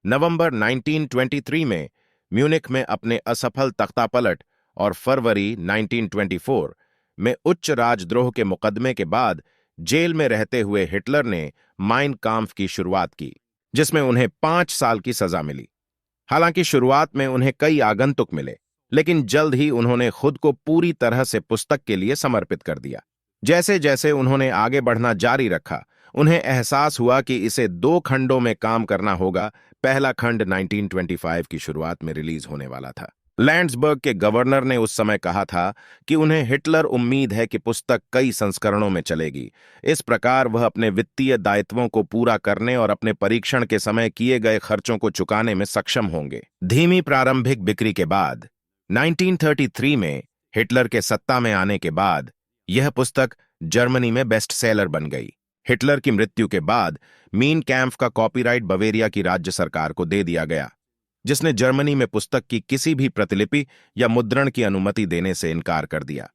नवंबर 1923 में म्यूनिख में अपने असफल तख्तापलट और फरवरी 1924 में उच्च राजद्रोह के मुकदमे के बाद जेल में रहते हुए हिटलर ने माइन काम्फ की शुरुआत की, जिसमें उन्हें 5 साल की सजा मिली। हालांकि शुरुआत में उन्हें कई आगंतुक मिले, लेकिन जल्द ही उन्होंने खुद को पूरी तरह से पुस्तक के लिए समर्पित कर दिया। जैसे जैसे उन्होंने आगे बढ़ना जारी रखा, उन्हें एहसास हुआ कि इसे 2 खंडों में काम करना होगा। पहला खंड 1925 की शुरुआत में रिलीज होने वाला था। लैंड्सबर्ग के गवर्नर ने उस समय कहा था कि उन्हें हिटलर उम्मीद है कि पुस्तक कई संस्करणों में चलेगी। इस प्रकार वह अपने वित्तीय दायित्वों को पूरा करने और अपने परीक्षण के समय किए गए खर्चों को चुकाने में सक्षम होंगे। धीमी प्रारंभिक बिक्री के बाद 1933 में हिटलर के सत्ता में आने के बाद यह पुस्तक जर्मनी में बेस्ट सेलर बन गई। हिटलर की मृत्यु के बाद मीन कैम्फ का कॉपीराइट बवेरिया की राज्य सरकार को दे दिया गया, जिसने जर्मनी में पुस्तक की किसी भी प्रतिलिपि या मुद्रण की अनुमति देने से इनकार कर दिया।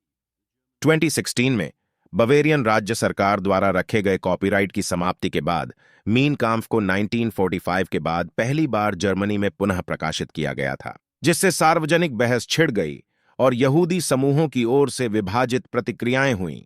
2016 में बवेरियन राज्य सरकार द्वारा रखे गए कॉपीराइट की समाप्ति के बाद मीन काम्फ को 1945 के बाद पहली बार जर्मनी में पुनः प्रकाशित किया गया था, जिससे सार्वजनिक बहस छिड़ गई और यहूदी समूहों की ओर से विभाजित प्रतिक्रियाएं हुईं।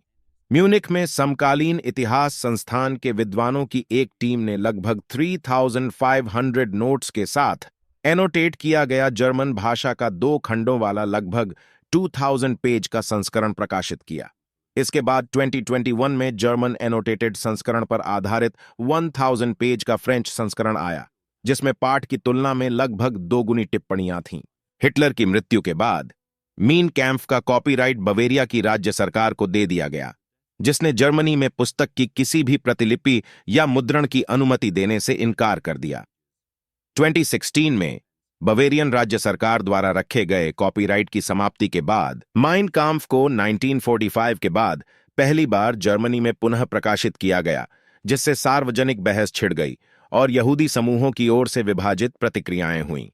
म्यूनिख में समकालीन इतिहास संस्थान के विद्वानों की एक टीम ने लगभग 3500 नोट्स के साथ एनोटेट किया गया जर्मन भाषा का 2 खंडों वाला लगभग 2000 पेज का संस्करण प्रकाशित किया। इसके बाद 2021 में जर्मन एनोटेटेड संस्करण पर आधारित 1000 पेज का फ्रेंच संस्करण आया, जिसमें पाठ की तुलना में लगभग 2 गुनी टिप्पणियां थीं। हिटलर की मृत्यु के बाद मीन कैम्फ का कॉपीराइट बवेरिया की राज्य सरकार को दे दिया गया, जिसने जर्मनी में पुस्तक की किसी भी प्रतिलिपि या मुद्रण की अनुमति देने से इनकार कर दिया। 2016 में बवेरियन राज्य सरकार द्वारा रखे गए कॉपीराइट की समाप्ति के बाद माइन काम्फ को 1945 के बाद पहली बार जर्मनी में पुनः प्रकाशित किया गया, जिससे सार्वजनिक बहस छिड़ गई और यहूदी समूहों की ओर से विभाजित प्रतिक्रियाएं हुईं।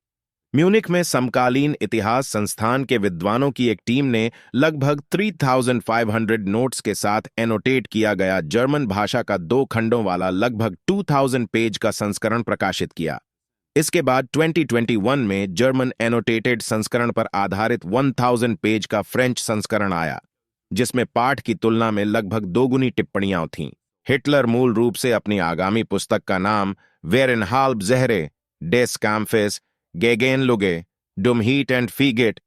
म्यूनिख में समकालीन इतिहास संस्थान के विद्वानों की एक टीम ने लगभग 3500 नोट्स के साथ एनोटेट किया गया जर्मन भाषा का 2 खंडों वाला लगभग 2000 पेज का संस्करण प्रकाशित किया। इसके बाद 2021 में जर्मन एनोटेटेड संस्करण पर आधारित 1000 पेज का फ्रेंच संस्करण आया, जिसमें पाठ की तुलना में लगभग 2 गुनी टिप्पणियां थीं। हिटलर मूल रूप से अपनी आगामी पुस्तक का नाम वेरन हाल्ब ज़ेहरे डेस काम्फेस गेगेनलुगे डुम हीट एंड फीगेट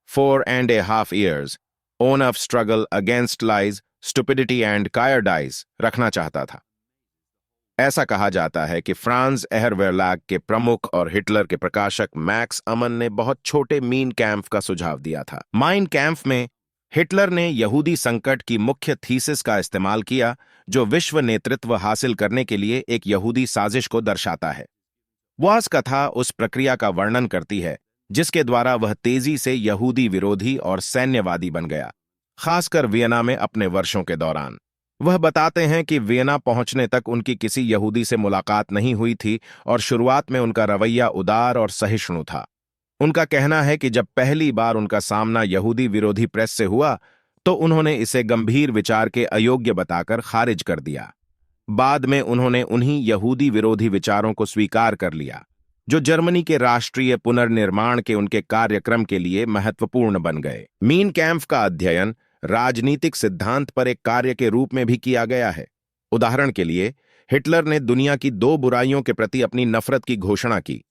4.5 years on of struggle against lies stupidity and cowardice रखना चाहता था। ऐसा कहा जाता है कि फ्रांज एहरवेरलाग के प्रमुख और हिटलर के प्रकाशक मैक्स अमन ने बहुत छोटे मीन कैम्फ का सुझाव दिया था। माइन कैम्फ में हिटलर ने यहूदी संकट की मुख्य थीसिस का इस्तेमाल किया, जो विश्व नेतृत्व हासिल करने के लिए एक यहूदी साजिश को दर्शाता है। वास कथा उस प्रक्रिया का वर्णन करती है जिसके द्वारा वह तेजी से यहूदी विरोधी और सैन्यवादी बन गया, खासकर वियना में अपने वर्षों के दौरान। वह बताते हैं कि वियना पहुंचने तक उनकी किसी यहूदी से मुलाकात नहीं हुई थी और शुरुआत में उनका रवैया उदार और सहिष्णु था। उनका कहना है कि जब पहली बार उनका सामना यहूदी विरोधी प्रेस से हुआ तो उन्होंने इसे गंभीर विचार के अयोग्य बताकर खारिज कर दिया। बाद में उन्होंने उन्हीं यहूदी विरोधी विचारों को स्वीकार कर लिया, जो जर्मनी के राष्ट्रीय पुनर्निर्माण के उनके कार्यक्रम के लिए महत्वपूर्ण बन गए। मीन कैम्फ का अध्ययन राजनीतिक सिद्धांत पर एक कार्य के रूप में भी किया गया है। उदाहरण के लिए, हिटलर ने दुनिया की 2 बुराइयों के प्रति अपनी नफरत की घोषणा की,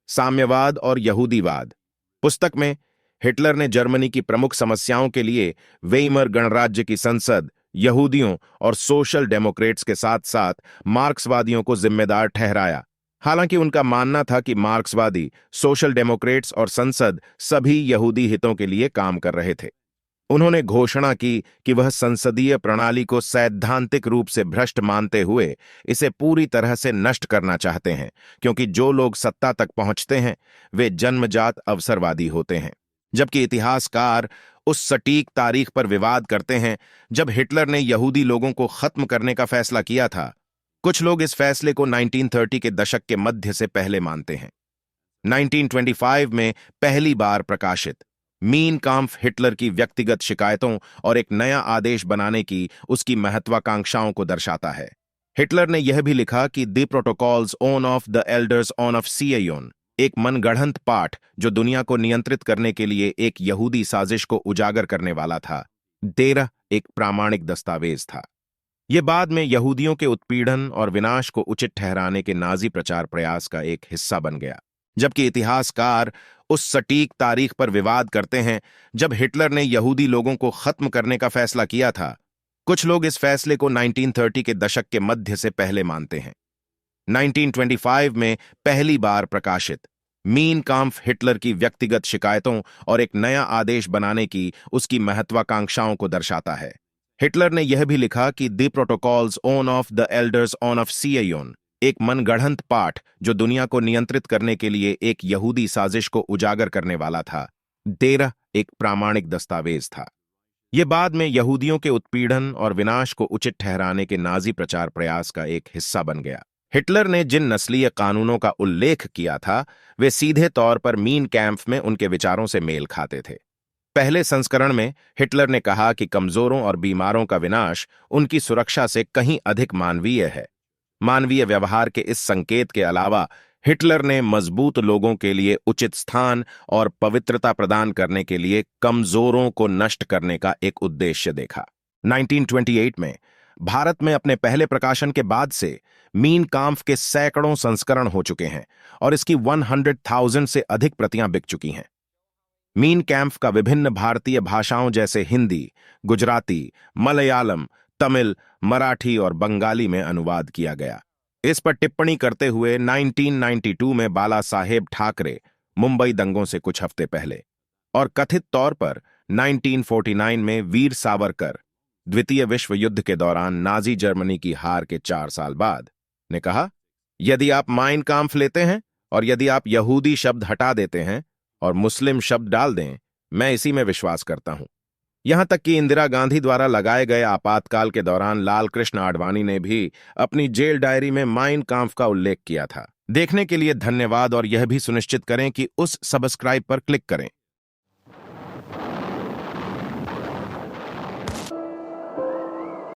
साम्यवाद और यहूदीवाद। पुस्तक में हिटलर ने जर्मनी की प्रमुख समस्याओं के लिए वेइमर गणराज्य की संसद, यहूदियों और सोशल डेमोक्रेट्स के साथ साथ मार्क्सवादियों को जिम्मेदार ठहराया। हालांकि उनका मानना था कि मार्क्सवादी, सोशल डेमोक्रेट्स और संसद सभी यहूदी हितों के लिए काम कर रहे थे। उन्होंने घोषणा की कि वह संसदीय प्रणाली को सैद्धांतिक रूप से भ्रष्ट मानते हुए इसे पूरी तरह से नष्ट करना चाहते हैं, क्योंकि जो लोग सत्ता तक पहुंचते हैं वे जन्मजात अवसरवादी होते हैं। जबकि इतिहासकार उस सटीक तारीख पर विवाद करते हैं जब हिटलर ने यहूदी लोगों को खत्म करने का फैसला किया था। कुछ लोग इस फैसले को 1930 के दशक के मध्य से पहले मानते हैं। 1925 में पहली बार प्रकाशित मीन काम्फ हिटलर की व्यक्तिगत शिकायतों और एक नया आदेश बनाने की उसकी महत्वाकांक्षाओं को दर्शाता है। हिटलर ने यह भी लिखा कि the protocols on of the elders on of Zion, एक मनगढ़ंत पाठ जो दुनिया को नियंत्रित करने के लिए एक यहूदी साजिश को उजागर करने वाला था, 13 एक प्रामाणिक दस्तावेज था। यह बाद में यहूदियों के उत्पीड़न और विनाश को उचित ठहराने के नाजी प्रचार प्रयास का एक हिस्सा बन गया। जबकि इतिहासकार उस सटीक तारीख पर विवाद करते हैं जब हिटलर ने यहूदी लोगों को खत्म करने का फैसला किया था, कुछ लोग इस फैसले को 1930 के दशक के मध्य से पहले मानते हैं। 1925 में पहली बार प्रकाशित मीन काम्फ हिटलर की व्यक्तिगत शिकायतों और एक नया आदेश बनाने की उसकी महत्वाकांक्षाओं को दर्शाता है। हिटलर ने यह भी लिखा कि the protocols on of the elders on of Zion, एक मनगढ़ंत पाठ जो दुनिया को नियंत्रित करने के लिए एक यहूदी साजिश को उजागर करने वाला था, 13 एक प्रामाणिक दस्तावेज था। यह बाद में यहूदियों के उत्पीड़न और विनाश को उचित ठहराने के नाजी प्रचार प्रयास का एक हिस्सा बन गया। हिटलर ने जिन नस्लीय कानूनों का उल्लेख किया था वे सीधे तौर पर मीन कैम्प में उनके विचारों से मेल खाते थे। पहले संस्करण में हिटलर ने कहा कि कमजोरों और बीमारों का विनाश उनकी सुरक्षा से कहीं अधिक मानवीय है। मानवीय व्यवहार के इस संकेत के अलावा हिटलर ने मजबूत लोगों के लिए उचित स्थान और पवित्रता प्रदान करने के लिए कमजोरों को नष्ट करने का एक उद्देश्य देखा। 1928 में भारत में अपने पहले प्रकाशन के बाद से मीन काम्फ के सैकड़ों संस्करण हो चुके हैं और इसकी 100,000 से अधिक प्रतियां बिक चुकी हैं। मीन कैम्फ का विभिन्न भारतीय भाषाओं जैसे हिंदी, गुजराती, मलयालम, तमिल, मराठी और बंगाली में अनुवाद किया गया। इस पर टिप्पणी करते हुए 1992 में बाला साहेब ठाकरे मुंबई दंगों से कुछ हफ्ते पहले और कथित तौर पर 1949 में वीर सावरकर द्वितीय विश्व युद्ध के दौरान नाजी जर्मनी की हार के 4 साल बाद ने कहा, यदि आप माइन काम्फ लेते हैं और यदि आप यहूदी शब्द हटा देते हैं और मुस्लिम शब्द डाल दें, मैं इसी में विश्वास करता हूं। यहां तक कि इंदिरा गांधी द्वारा लगाए गए आपातकाल के दौरान लाल कृष्ण आडवाणी ने भी अपनी जेल डायरी में माइन काम्फ का उल्लेख किया था। देखने के लिए धन्यवाद और यह भी सुनिश्चित करें कि उस सब्सक्राइब पर क्लिक करें